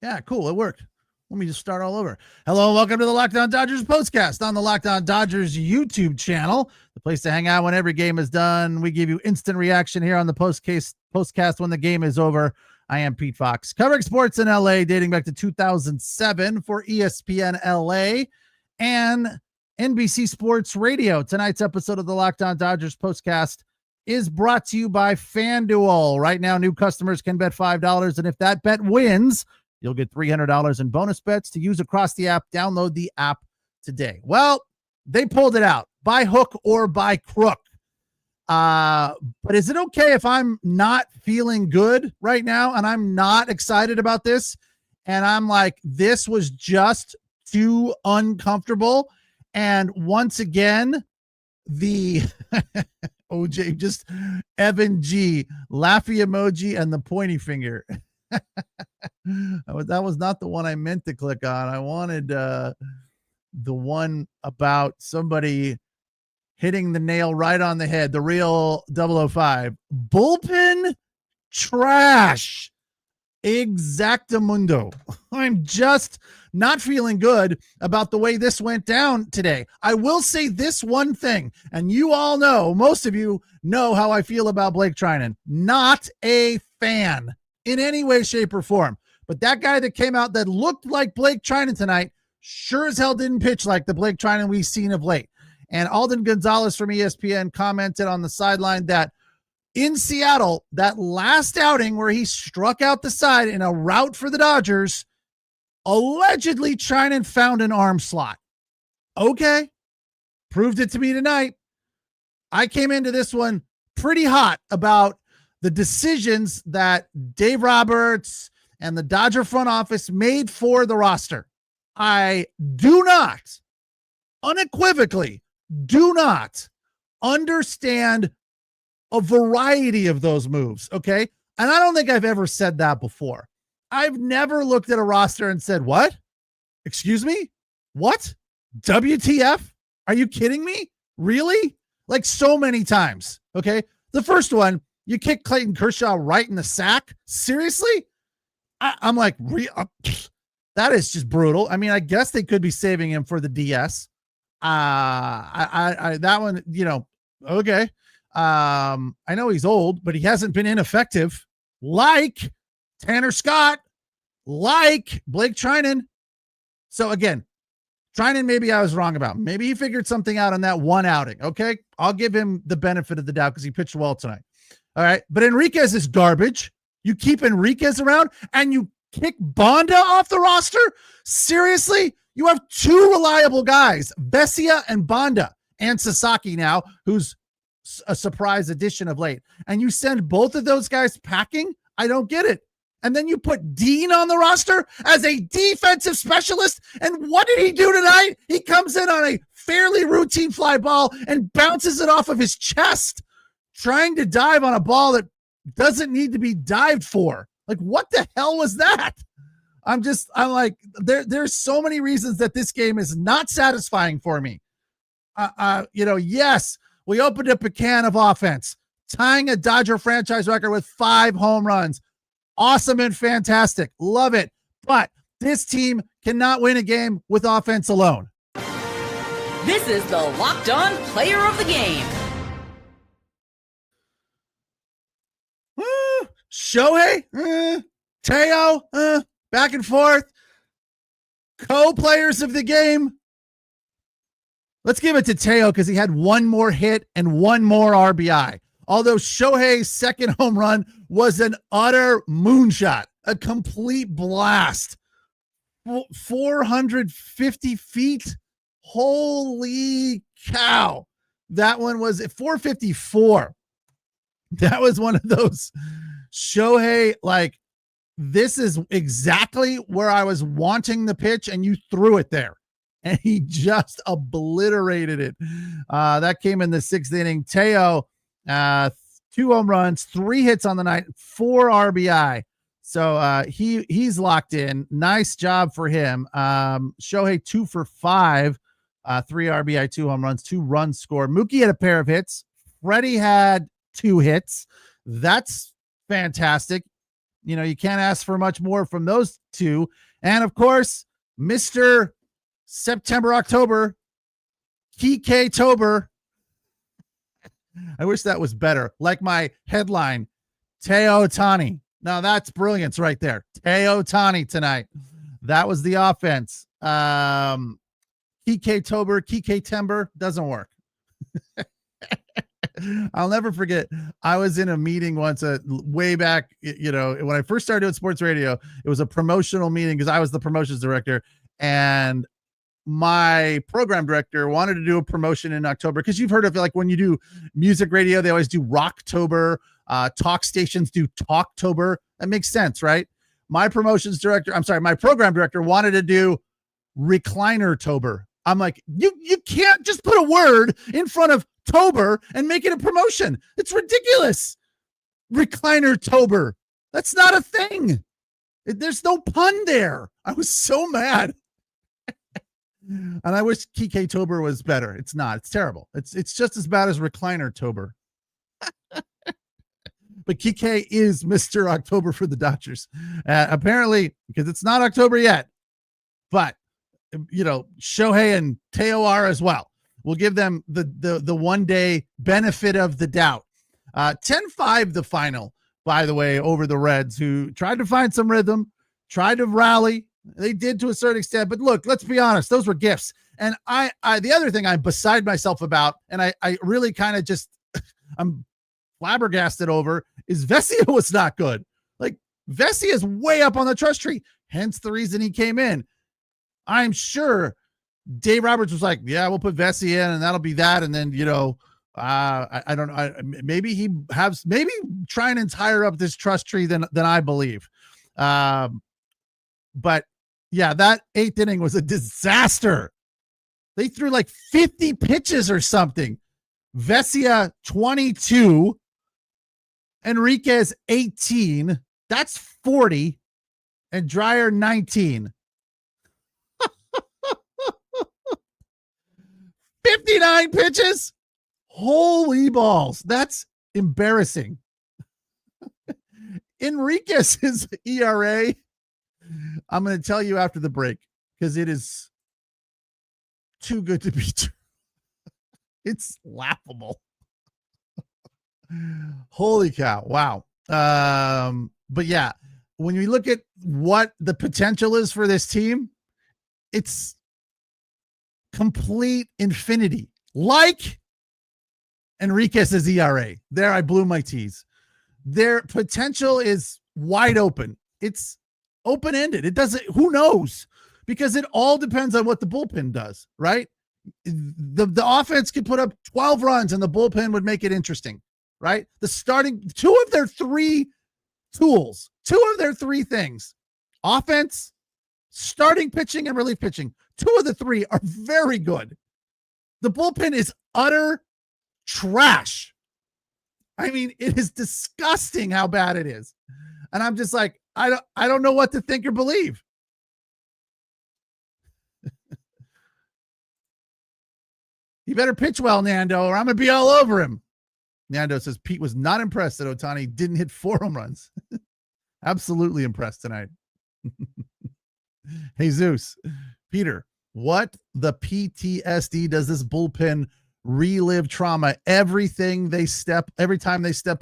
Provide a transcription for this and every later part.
Yeah, cool. It worked. Let me just start all over. Hello and welcome to the Locked On Dodgers POSTCAST on the Locked On Dodgers YouTube channel, the place to hang out when every game is done. We give you instant reaction here on the POSTCAST when the game is over. I am Pete Fox, covering sports in LA dating back to 2007 for ESPN LA and NBC Sports Radio. Tonight's episode of the Locked On Dodgers POSTCAST is brought to you by FanDuel. Right now, new customers can bet $5, and if that bet wins, you'll get $300 in bonus bets to use across the app. Download the app today. Well, they pulled it out by hook or by crook. But is it okay if I'm not feeling good right now and I'm not excited about this? And I'm like, this was just too uncomfortable. And once again, the OJ, just Evan G, laughy emoji and the pointy finger. That was not the one I meant to click on. I wanted the one about somebody hitting the nail right on the head, the real 005. Bullpen trash. Exactamundo. I'm just not feeling good about the way this went down today. I will say this one thing, and you all know, most of you know how I feel about Blake Trinan. Not a fan in any way, shape, or form. But that guy that came out that looked like Blake Trinan tonight sure as hell didn't pitch like the Blake Trinan we've seen of late. And Alden Gonzalez from ESPN commented on the sideline that in Seattle, that last outing where he struck out the side in a rout for the Dodgers, allegedly Trinan found an arm slot. Okay. Proved it to me tonight. I came into this one pretty hot about the decisions that Dave Roberts and the Dodger front office made for the roster. I do not, unequivocally, do not understand a variety of those moves, okay? And I don't think I've ever said that before. I've never looked at a roster and said, what? Excuse me? What? WTF? Are you kidding me? Really? Like so many times, okay? The first one, you kick Clayton Kershaw right in the sack? Seriously? I'm like, that is just brutal. I mean, I guess they could be saving him for the DS. That one, you know, okay. I know he's old, but he hasn't been ineffective like Tanner Scott, like Blake Trinan. So again, Trinan, maybe I was wrong about. Maybe he figured something out on that one outing. Okay. I'll give him the benefit of the doubt because he pitched well tonight. All right. But Enriquez is garbage. You keep Enriquez around and you kick Bonda off the roster? Seriously? You have two reliable guys, Vesia and Bonda, and Sasaki now, who's a surprise addition of late. And you send both of those guys packing? I don't get it. And then you put Dean on the roster as a defensive specialist. And what did he do tonight? He comes in on a fairly routine fly ball and bounces it off of his chest, trying to dive on a ball that doesn't need to be dived for. Like, what the hell was that? I'm like, there's so many reasons that this game is not satisfying for me. Yes, we opened up a can of offense, tying a Dodger franchise record with 5 home runs. Awesome and fantastic. Love it. But this team cannot win a game with offense alone. This is the Locked On Player of the Game. Shohei, Teo, back and forth. Co-players of the game. Let's give it to Teo because he had one more hit and one more RBI. Although Shohei's second home run was an utter moonshot, a complete blast. 450 feet. Holy cow. That one was 454. That was one of those Shohei, like, this is exactly where I was wanting the pitch, and you threw it there. And he just obliterated it. That came in the 6th inning. Teo, 2 home runs, 3 hits on the night, 4 RBI. So he's locked in. Nice job for him. Shohei 2 for 5, 3 RBI, 2 home runs, 2 runs scored. Mookie had a pair of hits. Freddie had 2 hits. That's fantastic. You can't ask for much more from those two. And of course, Mr. September, October, Kike Tober. I wish that was better. Like my headline, Teo Tani. Now that's brilliance right there. Teo Tani tonight. That was the offense. Kike Tober, Kike Timber doesn't work. I'll never forget. I was in a meeting once, way back, when I first started doing sports radio. It was a promotional meeting because I was the promotions director, and my program director wanted to do a promotion in October, because you've heard of, like, when you do music radio, they always do Rocktober. Talk stations do Talktober. That makes sense, right? My program director wanted to do Recliner-tober. I'm like, you can't just put a word in front of Tober and make it a promotion. It's ridiculous. Recliner-tober. That's not a thing. There's no pun there. I was so mad. And I wish Kike Tober was better. It's not. It's terrible. It's just as bad as Recliner-tober. But Kike is Mr. October for the Dodgers. Apparently, because it's not October yet. But Shohei and Teo are as well. We'll give them the 1 day benefit of the doubt. 10-5 the final, by the way, over the Reds, who tried to find some rhythm, tried to rally. They did to a certain extent, but look, let's be honest, those were gifts. And I the other thing I'm beside myself about, and I really kind of just I'm flabbergasted over, is Vesia was not good. Like, Vesia is way up on the trust tree, hence the reason he came in. I'm sure Dave Roberts was like, yeah, we'll put Vesia in and that'll be that. And then, I don't know. Maybe Trinan's higher up this trust tree than I believe. But yeah, that 8th inning was a disaster. They threw like 50 pitches or something. Vesia 22, Enriquez 18. That's 40, and Dreyer 19. 59 pitches. Holy balls. That's embarrassing. Enriquez's ERA, I'm going to tell you after the break, because it is too good to be true. It's laughable. Holy cow. Wow. But yeah, when you look at what the potential is for this team, it's complete infinity. Like Enriquez's ERA. There, I blew my tease. Their potential is wide open. It's open-ended. It doesn't, who knows? Because it all depends on what the bullpen does, right? The offense could put up 12 runs and the bullpen would make it interesting, right? The starting, two of their three things, offense, starting pitching, and relief pitching, two of the three are very good. The bullpen is utter trash. I mean, it is disgusting how bad it is. And I'm just like, I don't know what to think or believe. You better pitch well, Nando, or I'm going to be all over him. Nando says Pete was not impressed that Ohtani didn't hit 4 home runs. Absolutely impressed tonight. Jesus, Peter, what the PTSD does this bullpen relive trauma every time they step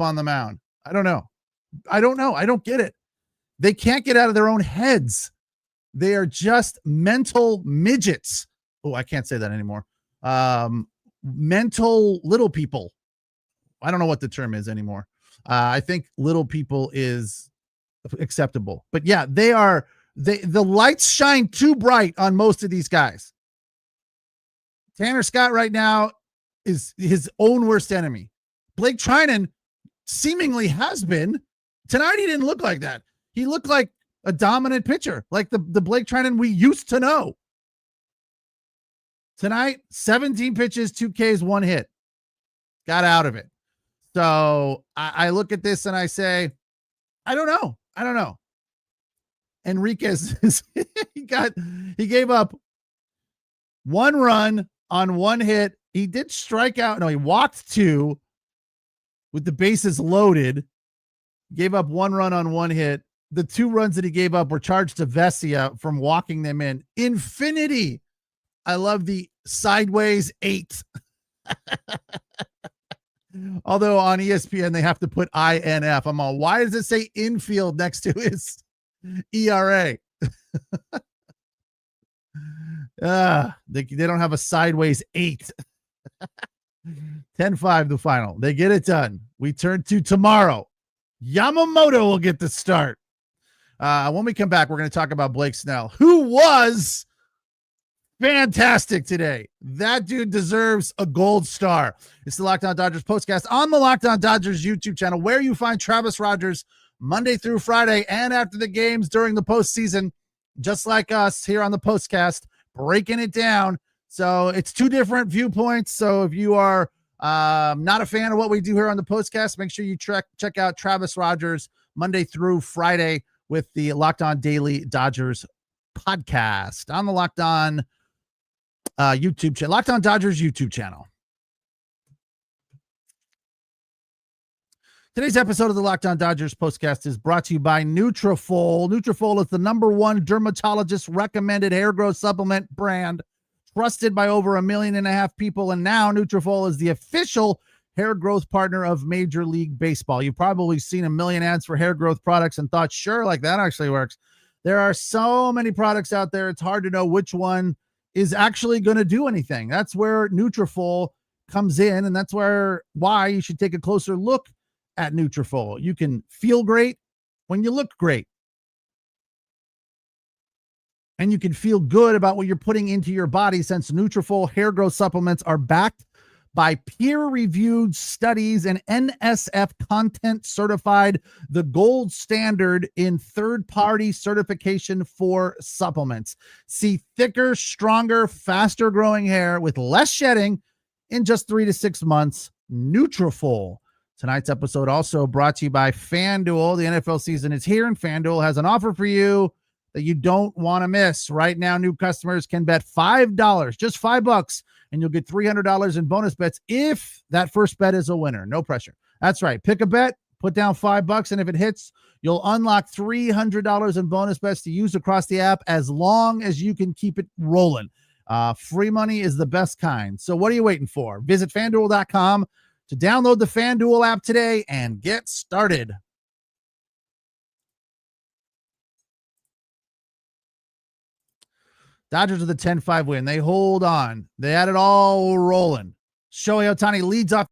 on the mound? I don't know. I don't get it. They can't get out of their own heads. They are just mental midgets. Oh, I can't say that anymore. Mental little people. I don't know what the term is anymore. I think little people is acceptable, but yeah, the lights shine too bright on most of these guys. Tanner Scott right now is his own worst enemy. Blake Trinan seemingly has been. Tonight he didn't look like that. He looked like a dominant pitcher, like the Blake Trinan we used to know. Tonight, 17 pitches, 2 Ks, 1 hit. Got out of it. So I look at this and I say, I don't know. Enriquez he gave up 1 run on 1 hit. He did strike out. No, he walked 2 with the bases loaded. Gave up 1 run on 1 hit. the 2 runs that he gave up were charged to Vesia from walking them in. Infinity. I love the sideways 8. Although on ESPN, they have to put INF. I'm all, why does it say infield next to his ERA? They don't have a sideways 8. 10-5 the final. They get it done. We turn to tomorrow. Yamamoto will get the start. When we come back, we're going to talk about Blake Snell, who was fantastic today. That dude deserves a gold star. It's the Locked On Dodgers postcast on the Locked On Dodgers YouTube channel, where you find Travis Rogers Monday through Friday and after the games during the postseason, just like us here on the postcast, breaking it down. So it's 2 different viewpoints. So if you are not a fan of what we do here on the postcast, make sure you check out Travis Rogers Monday through Friday with the Locked On Daily Dodgers podcast on the Locked On YouTube channel, Locked On Dodgers YouTube channel. Today's episode of the Locked On Dodgers postcast is brought to you by Nutrafol. Nutrafol is the #1 dermatologist recommended hair growth supplement brand, trusted by over 1.5 million people. And now Nutrafol is the official hair growth partner of Major League Baseball. You've probably seen a million ads for hair growth products and thought, sure, like that actually works. There are so many products out there, it's hard to know which one is actually going to do anything. That's where Nutrafol comes in, and that's why you should take a closer look at Nutrafol. You can feel great when you look great. And you can feel good about what you're putting into your body, since Nutrafol hair growth supplements are backed by peer-reviewed studies and NSF content certified, the gold standard in third-party certification for supplements. See thicker, stronger, faster-growing hair with less shedding in just 3 to 6 months. Nutrafol. Tonight's episode also brought to you by FanDuel. The NFL season is here, and FanDuel has an offer for you that you don't want to miss. Right now, new customers can bet $5, just $5, and you'll get $300 in bonus bets if that first bet is a winner. No pressure. That's right. Pick a bet, put down $5, and if it hits, you'll unlock $300 in bonus bets to use across the app as long as you can keep it rolling. Free money is the best kind. So what are you waiting for? Visit FanDuel.com to download the FanDuel app today and get started. Dodgers with a 10-5 win. They hold on. They had it all rolling. Shohei Ohtani leads off.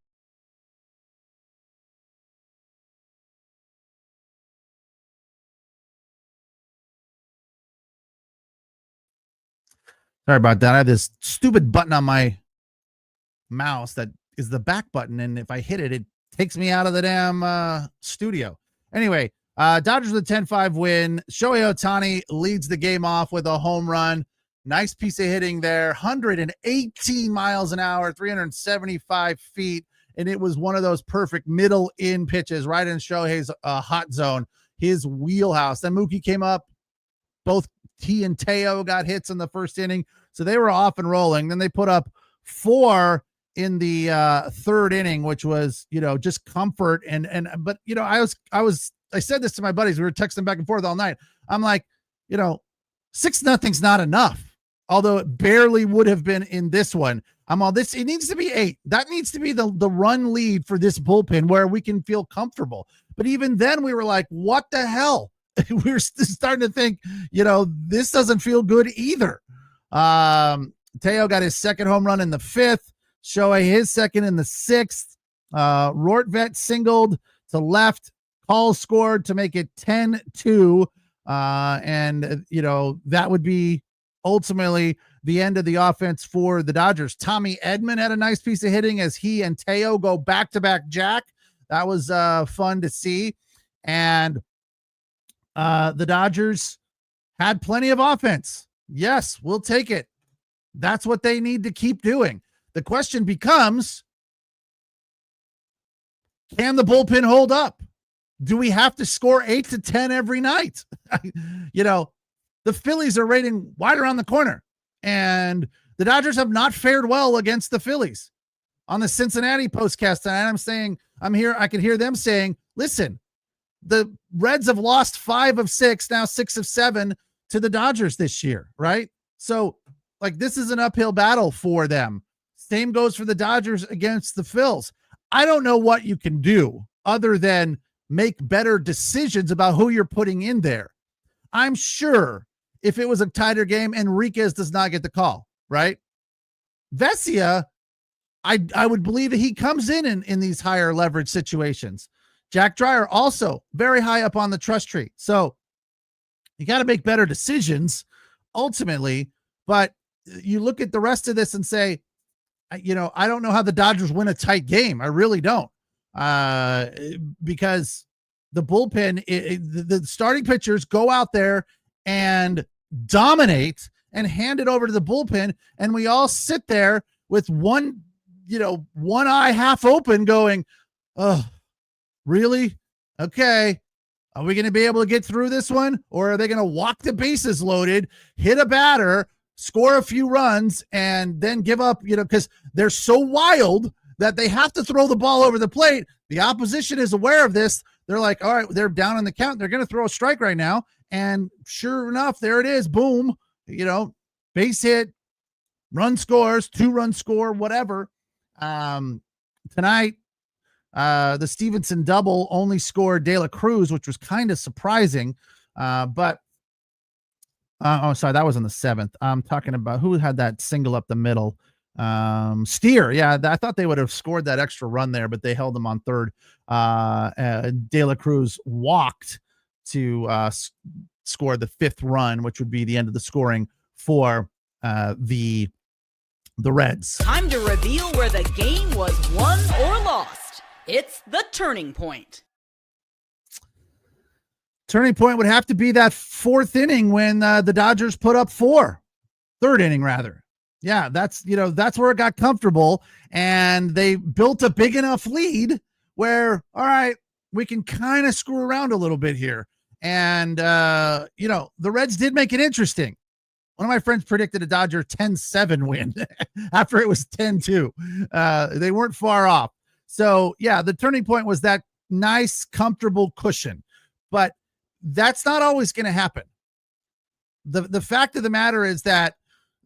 Sorry about that. I have this stupid button on my mouse that is the back button, and if I hit it, it takes me out of the damn studio. Anyway, Dodgers with a 10-5 win. Shohei Ohtani leads the game off with a home run. Nice piece of hitting there, 118 miles an hour, 375 feet, and it was one of those perfect middle-in pitches right in Shohei's hot zone, his wheelhouse. Then Mookie came up. Both T and Teo got hits in the first inning, so they were off and rolling. Then they put up 4 in the third inning, which was, just comfort. But I said this to my buddies. We were texting back and forth all night. I'm like, 6-0's not enough. Although it barely would have been in this one. It needs to be 8. That needs to be the run lead for this bullpen where we can feel comfortable. But even then we were like, what the hell? We were starting to think, this doesn't feel good either. Teo got his second home run in the 5th. Shohei his second in the 6th. Rortvedt singled to left. Call scored to make it 10-2. That would be ultimately the end of the offense for the Dodgers. Tommy Edman had a nice piece of hitting as he and Teo go back-to-back jack. That was fun to see. And the Dodgers had plenty of offense. Yes, we'll take it. That's what they need to keep doing. The question becomes, can the bullpen hold up? Do we have to score 8 to 10 every night? The Phillies are rating wide around the corner, and the Dodgers have not fared well against the Phillies. On the Cincinnati postcast tonight, I can hear them saying, listen, the Reds have lost 5 of 6, now 6 of 7 to the Dodgers this year, right? So, like, this is an uphill battle for them. Same goes for the Dodgers against the Phils. I don't know what you can do other than make better decisions about who you're putting in there. I'm sure if it was a tighter game, Enriquez does not get the call, right? Vesia, I would believe that he comes in these higher leverage situations. Jack Dreyer also very high up on the trust tree. So you got to make better decisions ultimately, but you look at the rest of this and say, you know, I don't know how the Dodgers win a tight game. I really don't. Because the bullpen, the starting pitchers go out there and dominate and hand it over to the bullpen. And we all sit there with one eye half open going, oh, really? Okay. Are we going to be able to get through this one? Or are they going to walk the bases loaded, hit a batter, score a few runs, and then give up, because they're so wild that they have to throw the ball over the plate. The opposition is aware of this. They're like, all right, they're down in the count. They're going to throw a strike right now. And sure enough, there it is. Boom, base hit, run scores, 2-run score, whatever. Tonight, the Stevenson double only scored De La Cruz, which was kind of surprising. But sorry, that was in the 7th. I'm talking about who had that single up the middle. Steer. Yeah, I thought they would have scored that extra run there, but they held them on third. De La Cruz walked to score the 5th run, which would be the end of the scoring for the Reds. Time to reveal where the game was won or lost. It's the turning point. Turning point would have to be that 4th inning when the Dodgers put up 4. 3rd inning, rather. Yeah, that's where it got comfortable, and they built a big enough lead where, all right, we can kind of screw around a little bit here. And, the Reds did make it interesting. One of my friends predicted a Dodger 10-7 win after it was 10-2. They weren't far off. So, yeah, the turning point was that nice, comfortable cushion. But that's not always going to happen. The fact of the matter is that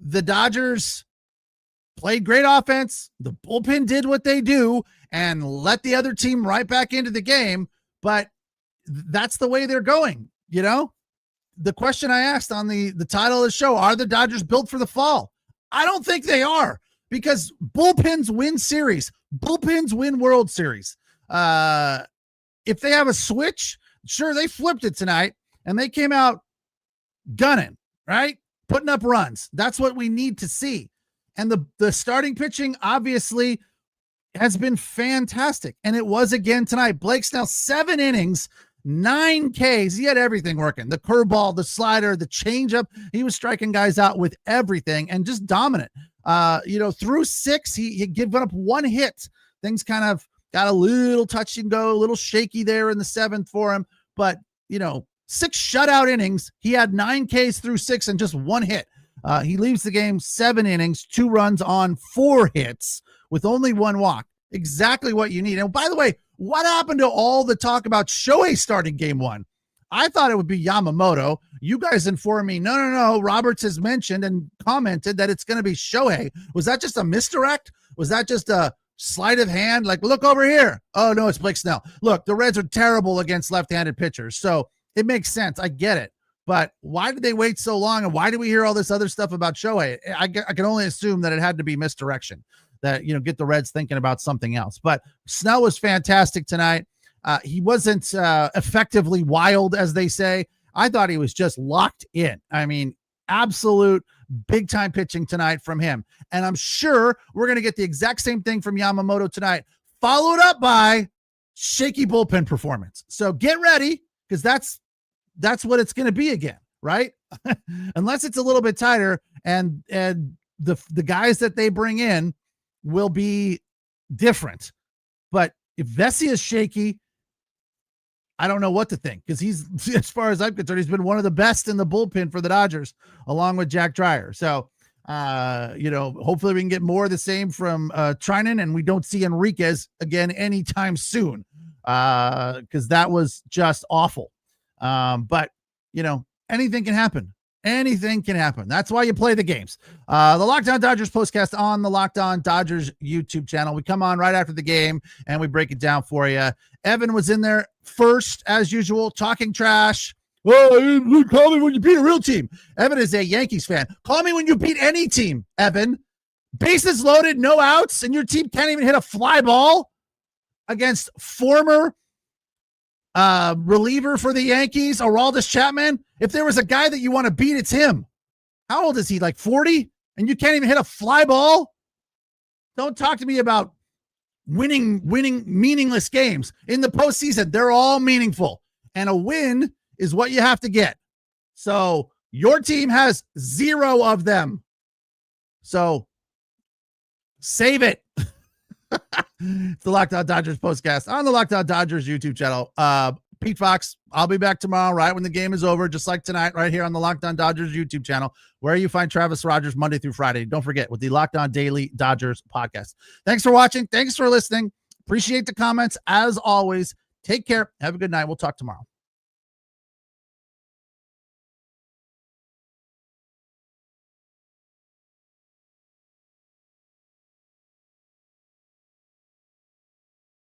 the Dodgers played great offense. The bullpen did what they do and let the other team right back into the game. But that's the way they're going. The question I asked on the title of the show, are the Dodgers built for the fall? I don't think they are, because bullpens win series. Bullpens win World Series. If they have a switch, sure, they flipped it tonight and they came out gunning, right? Putting up runs. That's what we need to see. And the starting pitching obviously has been fantastic. And it was again tonight. Blake Snell, 7 innings, 9 Ks. He had everything working. The curveball, the slider, the changeup. He was striking guys out with everything and just dominant. Through 6, he given up 1 hit. Things kind of got a little touch and go, a little shaky there in the 7th for him. But, 6 shutout innings. He had 9 Ks through 6 and just 1 hit. He leaves the game 7 innings, 2 runs on 4 hits with only 1 walk. Exactly what you need. And by the way, what happened to all the talk about Shohei starting game 1? I thought it would be Yamamoto. You guys informed me, no. Roberts has mentioned and commented that it's going to be Shohei. Was that just a misdirect? Was that just a sleight of hand? Like, look over here. Oh, no, it's Blake Snell. Look, the Reds are terrible against left-handed pitchers. So it makes sense. I get it. But why did they wait so long? And why do we hear all this other stuff about Shohei? I can only assume that it had to be misdirection, that, get the Reds thinking about something else. But Snell was fantastic tonight. He wasn't effectively wild, as they say. I thought he was just locked in. I mean, absolute big time pitching tonight from him. And I'm sure we're going to get the exact same thing from Yamamoto tonight, followed up by shaky bullpen performance. So get ready, because that's what it's going to be again, right? Unless it's a little bit tighter, and the guys that they bring in will be different. But if Vesia is shaky, I don't know what to think, because he's, as far as I'm concerned, he's been one of the best in the bullpen for the Dodgers, along with Jack Dreyer. So, hopefully we can get more of the same from Trinan, and we don't see Enriquez again anytime soon. because that was just awful. But anything can happen. Anything can happen. That's why you play the games. The Locked On Dodgers postcast on the Locked On Dodgers YouTube channel. We come on right after the game and we break it down for you. Evan was in there first, as usual, talking trash. Well, call me when you beat a real team. Evan is a Yankees fan. Call me when you beat any team, Evan. Bases loaded, no outs, and your team can't even hit a fly ball against former reliever for the Yankees, Aroldis Chapman. If there was a guy that you want to beat, it's him. How old is he? Like 40? And you can't even hit a fly ball? Don't talk to me about winning meaningless games. In the postseason, they're all meaningful. And a win is what you have to get. So your team has 0 of them. So save it. It's the Locked On Dodgers postcast on the Locked On Dodgers YouTube channel. Pete Fox, I'll be back tomorrow, right when the game is over, just like tonight, right here on the Locked On Dodgers YouTube channel, where you find Travis Rogers Monday through Friday. Don't forget, with the Locked On Daily Dodgers podcast. Thanks for watching. Thanks for listening. Appreciate the comments as always. Take care. Have a good night. We'll talk tomorrow.